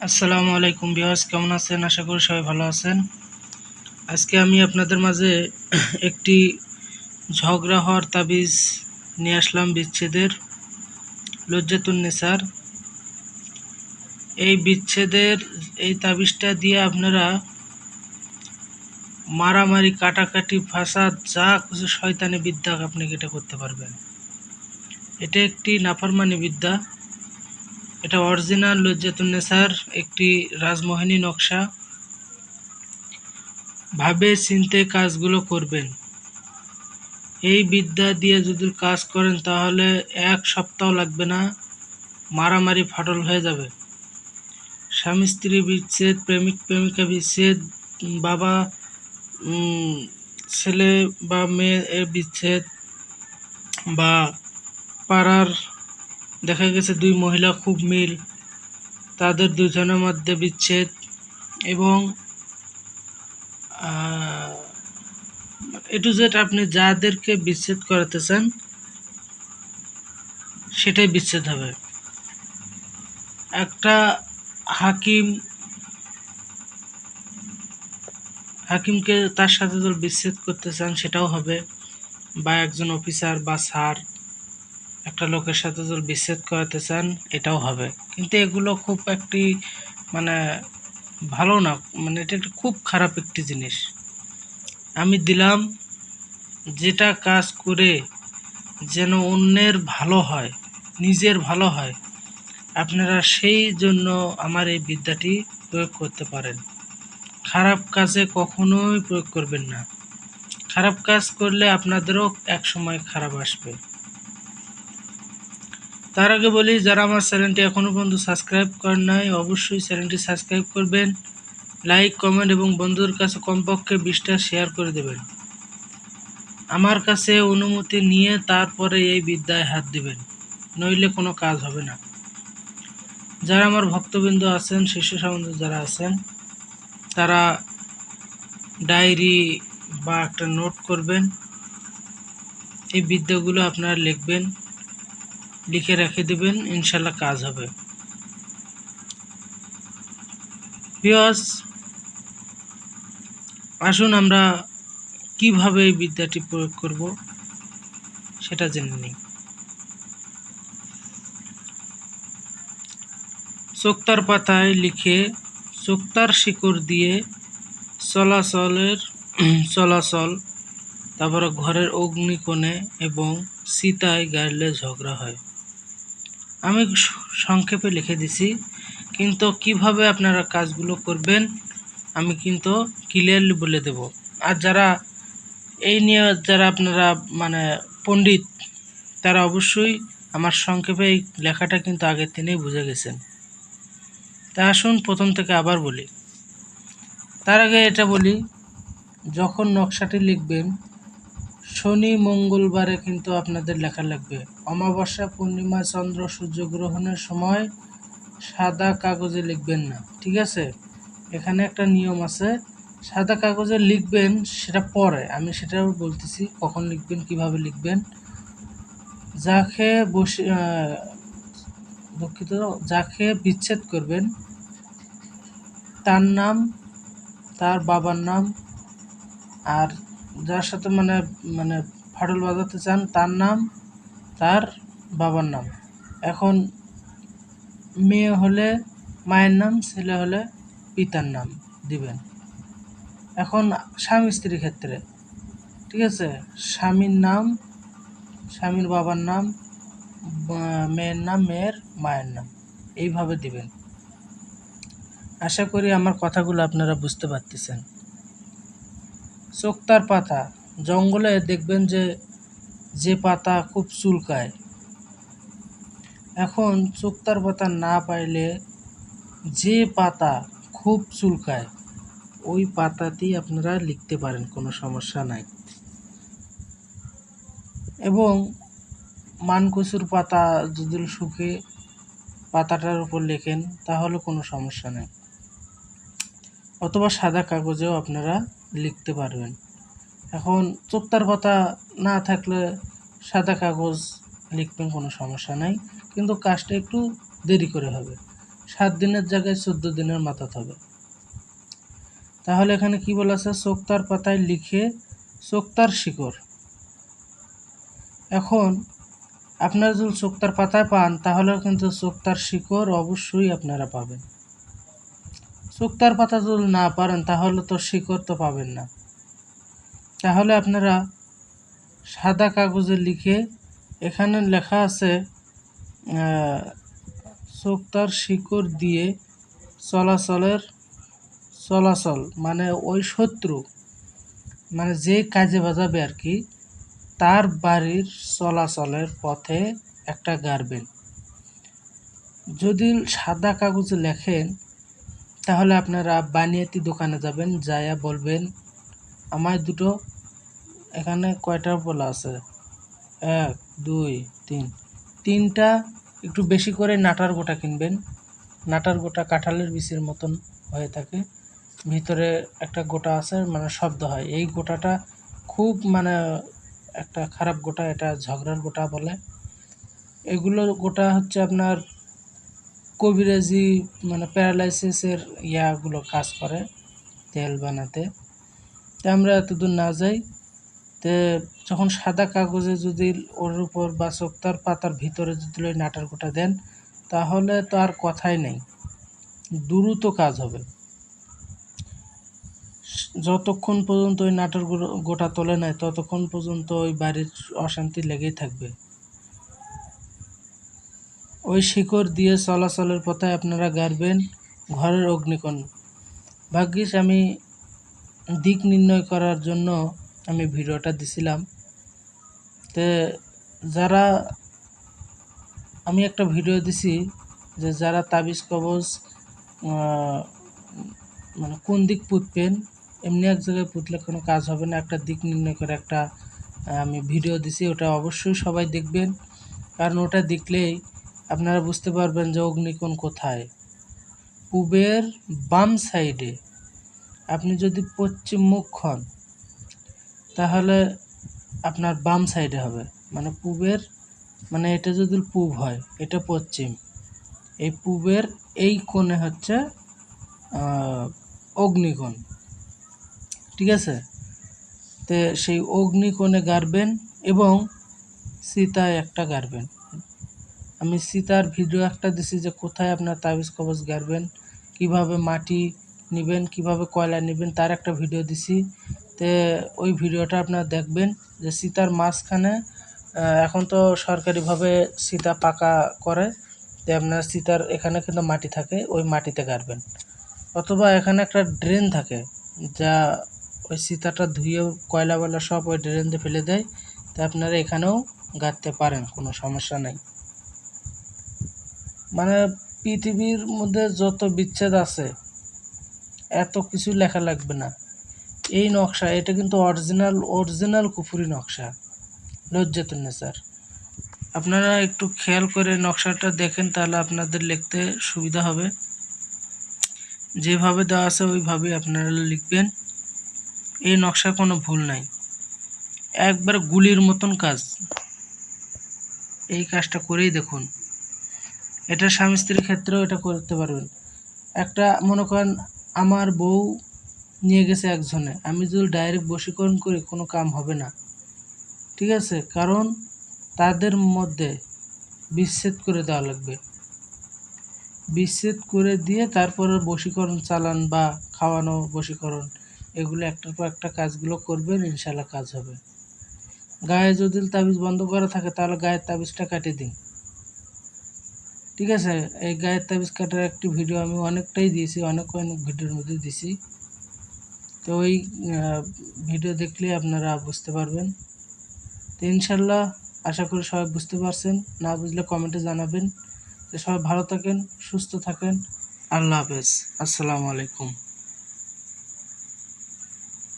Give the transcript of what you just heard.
আসসালামু আলাইকুম ভিউয়ার্স, কেমন আছেন? আশা করি সবাই ভালো আছেন। আজকে আমি আপনাদের মাঝে একটি ঝগড়া হওয়ার তাবিজ নিয়ে আসলাম, বিচ্ছেদের লজ্জাতুন্নেসার। এই তাবিজটা দিয়ে আপনারা মারামারি, কাটাকাটি, ফাসাদ, যা কিছু শয়তানি বিদ্যা আপনি এটা করতে পারবেন। এটা একটি নাফরমানি বিদ্যা। এটা অরিজিনাল লজ্জাতুন্নেসার একটি রাজমোহিনী নকশা। ভাবে চিন্তে কাজগুলো করবেন। এই বিদ্যা দিয়ে যদি কাজ করেন তাহলে 1 সপ্তাহ লাগবে না, মারামারি ফাটল হয়ে যাবে। স্বামী স্ত্রী বিচ্ছেদ, প্রেমিক প্রেমিকা বিচ্ছেদ, বাবা ছেলে বা মেয়ে এর বিচ্ছেদ, বা পাড়ার দেখা গেছে 2 মহিলা খুব মিল, তাদের দুজনের মধ্যে বিচ্ছেদ, এবং এ টু জেড আপনি যাদেরকে বিচ্ছেদ করাতে চান সেটাই বিচ্ছেদ হবে। একটা হাকিমকে তার সাথে যদি বিচ্ছেদ করতে চান সেটাও হবে, বা একজন অফিসার বা স্যার একটা লোকের সাথে যদি বিচ্ছেদ করাতে চান এটাও হবে। কিন্তু এগুলো খুব একটি মানে ভালো না, মানে এটা একটা খুব খারাপ একটি জিনিস। আমি দিলাম যেটা কাজ করে যেন অন্যের ভালো হয়, নিজের ভালো হয়, আপনারা সেই জন্য আমার এই বিদ্যাটি প্রয়োগ করতে পারেন। খারাপ কাজে কখনোই প্রয়োগ করবেন না। খারাপ কাজ করলে আপনাদেরও এক সময় খারাপ আসবে। তার আগে বলি, যারা আমার চ্যানেলটি এখনও পর্যন্ত সাবস্ক্রাইব করেন নাই অবশ্যই চ্যানেলটি সাবস্ক্রাইব করবেন, লাইক, কমেন্ট এবং বন্ধুদের কাছে কমপক্ষে 20টা শেয়ার করে দেবেন। আমার কাছে অনুমতি নিয়ে তারপরে এই বিদ্যায় হাত দিবেন, নইলে কোনো কাজ হবে না। যারা আমার ভক্তবৃন্দ আছেন, শিষ্য সামন্ত যারা আছেন, তারা ডায়েরি বা একটা নোট করবেন। এই বিদ্যাগুলো আপনারা লিখবেন, লিখে রেখে দেবেন, ইনশাল্লাহ কাজ হবে। ভিউয়ার্স, আসুন আমরা কিভাবে এই বিদ্যাটি প্রয়োগ করব সেটা জেনে নিই। চোক্তার পাতায় লিখে চোক্তার শিকড় দিয়ে চলাচল, তারপরে ঘরের অগ্নিকোণে এবং চিতায় গাড়লে ঝগড়া হয়। আমি সংক্ষেপে লিখে দিছি, কিন্তু কিভাবে আপনারা কাজগুলো করবেন আমি কিন্তু ক্লিয়ারলি বলে দেব। আর যারা এই নিয়ে আপনারা মানে পণ্ডিত, তারা অবশ্যই আমার সংক্ষেপে এই লেখাটা কিন্তু আগের দিনেই বুঝে গেছেন। তা আসুন প্রথম থেকে আবার বলি। তার আগে এটা বলি, যখন নকশাটি লিখবেন শনি মঙ্গলবারে কিন্তু আপনাদের লেখা লাগবে। অমাবস্যা, পূর্ণিমা, চন্দ্র, সূর্যগ্রহণের সময় সাদা কাগজে লিখবেন না, ঠিক আছে? এখানে একটা নিয়ম আছে, সাদা কাগজে লিখবেন সেটা পরে, আমি সেটাও বলতেছি কখন লিখবেন, কিভাবে লিখবেন। যাকে দুঃখিত, যাকে বিচ্ছেদ করবেন তার নাম, তার বাবার নাম, আর যার সাথে মানে মানে ফাটল বাজাতে চান তার নাম, তার বাবার নাম। এখন মেয়ে হলে মায়ের নাম, ছেলে হলে পিতার নাম দিবেন। এখন স্বামী স্ত্রীর ক্ষেত্রে, ঠিক আছে, স্বামীর নাম, স্বামীর বাবার নাম, মেয়ের নাম, মেয়ের মায়ের নাম, এইভাবে দিবেন। আশা করি আমার কথাগুলো আপনারা বুঝতে পারতেছেন। চোক্তার পাতা, জঙ্গলে দেখবেন যে পাতা খুব চুলকায়। এখন চোক্তার পাতা না পাইলে যে পাতা খুব চুলকায় ওই পাতাতেই আপনারা লিখতে পারেন, কোনো সমস্যা নাই। এবং মানকচুর পাতা যদি শুকে পাতাটার উপর লেখেন তাহলে কোনো সমস্যা নেই, অথবা সাদা কাগজেও আপনারা লিখতে পারবেন। এখন চোক্তার পাতা না থাকলে সাদা কাগজ লিখবেন, কোনো সমস্যা নাই, কিন্তু কাজটা একটু দেরি করে হবে। 7 দিনের জায়গায় 14 দিনের মাথাত হবে। তাহলে এখানে কি বলা আছে, সোক্তার পাতায় লিখে সোক্তার শিকড়। এখন আপনারা যদি সোক্তার পাতায় পান তাহলে কিন্তু সোক্তার শিকড় অবশ্যই আপনারা পাবেন। সোক্তার পাতা যদি না পারেন তাহলে তো শিকড় তো পাবেন না। তাহলে আপনারা সাদা কাগজে লিখে, এখানে লেখা আছে সোক্তার শিকড় দিয়ে চলাচল মানে ওই শত্রু মানে যে কাজে বাজাবে আর কি, তার বাড়ির চলাচলের পথে একটা গাড়বেন। যদি সাদা কাগজে লেখেন তাহলে আপনারা বানিয়াতি দোকানে যাবেন, যাইয়া বলবেন আমায় দুটো, এখানে কয়টা বলা আছে 1 2 3, 3টা একটু বেশি করে নাটার গোটা কিনবেন। নাটার গোটা কাঁঠালের বিচির মতন হয়ে থাকে, ভিতরে একটা গোটা আছে, মানে শব্দ হয়। এই গোটাটা খুব মানে একটা খারাপ গোটা, এটা ঝগড়ার গোটা বলে। এগুলো গোটা হচ্ছে আপনার কবিরাজি মানে প্যারালাইসিসের ইয়াগুলো কাজ করে তেল বানাতে। তো আমরা এতদূর না যাই, তো যখন সাদা কাগজে যদি ওর উপর বা সোক্তার পাতার ভিতরে যদি ওই নাটার গোটা দেন তাহলে তো আর কথাই নেই, দ্রুত কাজ হবে। যতক্ষণ পর্যন্ত ওই নাটার গোটা তোলে নেয় ততক্ষণ পর্যন্ত ওই বাড়ির অশান্তি লেগেই থাকবে। ওই শিকড় দিয়ে চলাচলের পথে আপনারা গাড়বেন ঘরের অগ্নিকোণ। ভাগ্যিস আমি দিক নির্ণয় করার জন্য আমি ভিডিওটা দিছিলাম। তো যারা, আমি একটা ভিডিও দিছি যে যারা তাবিজ কবজ মানে কোন দিক পুঁতবেন, এমনি এক জায়গায় পুঁতলে কোনো কাজ হবে না, একটা দিক নির্ণয় করে একটা আমি ভিডিও দিছি, ওটা অবশ্যই সবাই দেখবেন। কারণ ওটা দেখলেই আপনারা বুঝতে পারবেন যে অগ্নিকোণ কোথায়। পূবের বাম সাইডে, আপনি যদি পশ্চিম মুখ হন তাহলে আপনার বাম সাইডে হবে, মানে পূবের, মানে এটা যদি পূব হয় এটা পশ্চিম, এই পূবের এই কোণে হচ্ছে অগ্নিকোণ, ঠিক আছে। তো সেই অগ্নিকোণে গাড়বেন এবং সীতায় একটা গাড়বেন। আমি সীতার ভিডিও একটা দিছি যে কোথায় আপনার তাবিজ কবজ গাড়বেন, কিভাবে মাটি নেবেন, কিভাবে কয়লা নেবেন, তার একটা ভিডিও দিছি। তো ওই ভিডিওটা আপনারা দেখবেন যে সীতার মাঝখানে এখন তো সরকারিভাবে সীতা পাকা করে, তো আপনার সীতার এখানে কিন্তু মাটি থাকে, ওই মাটিতে গাড়বেন। অথবা এখানে একটা ড্রেন থাকে যা ওই সীতাটা ধুয়ে কয়লা বয়লা সব ওই ড্রেন দিয়ে ফেলে দেয়, তো আপনারা এখানেও গাড়তে পারেন, কোনো সমস্যা নেই। মানে পৃথিবীর মধ্যে যত বিচ্ছেদ আছে এত কিছু লেখা লাগবে না। এই নকশা, এটা কিন্তু অরিজিনাল কুফুরি নকশা, লজ্জাতুন্নেসার। আপনারা একটু খেয়াল করে নকশাটা দেখেন তাহলে আপনাদের লিখতে সুবিধা হবে। যেভাবে দেওয়া আছে ওইভাবেই আপনারা লিখবেন, এই নকশার কোনো ভুল নাই, একবার গুলির মতন কাজ। এই কাজটা করেই দেখুন, এটা স্বামী স্ত্রীর ক্ষেত্রেও এটা করতে পারবেন। একটা মনে করেন আমার বউ নিয়ে গেছে একজনে, আমি যদি ডাইরেক্ট বশীকরণ করি কোনো কাম হবে না, ঠিক আছে, কারণ তাদের মধ্যে বিচ্ছেদ করে দেওয়া লাগবে। বিচ্ছেদ করে দিয়ে তারপরে বশীকরণ চালান বা খাওয়ানো বশীকরণ, এগুলো একটার পর একটা কাজগুলো করবেন, ইনশাল্লাহ কাজ হবে। গায়ে যদি তাবিজ বন্ধ করা থাকে তাহলে গায়ের তাবিজটা কাটিয়ে দিন, ঠিক আছে। এই গায়ের তাবিজ কাটার একটি ভিডিও আমি অনেকটাই দিয়েছি, অনেক ভিডিওর মধ্যে দিছি। তো ওই ভিডিও দেখলে আপনারা বুঝতে পারবেন। তো ইনশাল্লাহ আশা করি সবাই বুঝতে পারছেন, না বুঝলে কমেন্টে জানাবেন। তো সবাই ভালো থাকেন, সুস্থ থাকেন, আল্লাহ হাফেজ, আসসালামু আলাইকুম।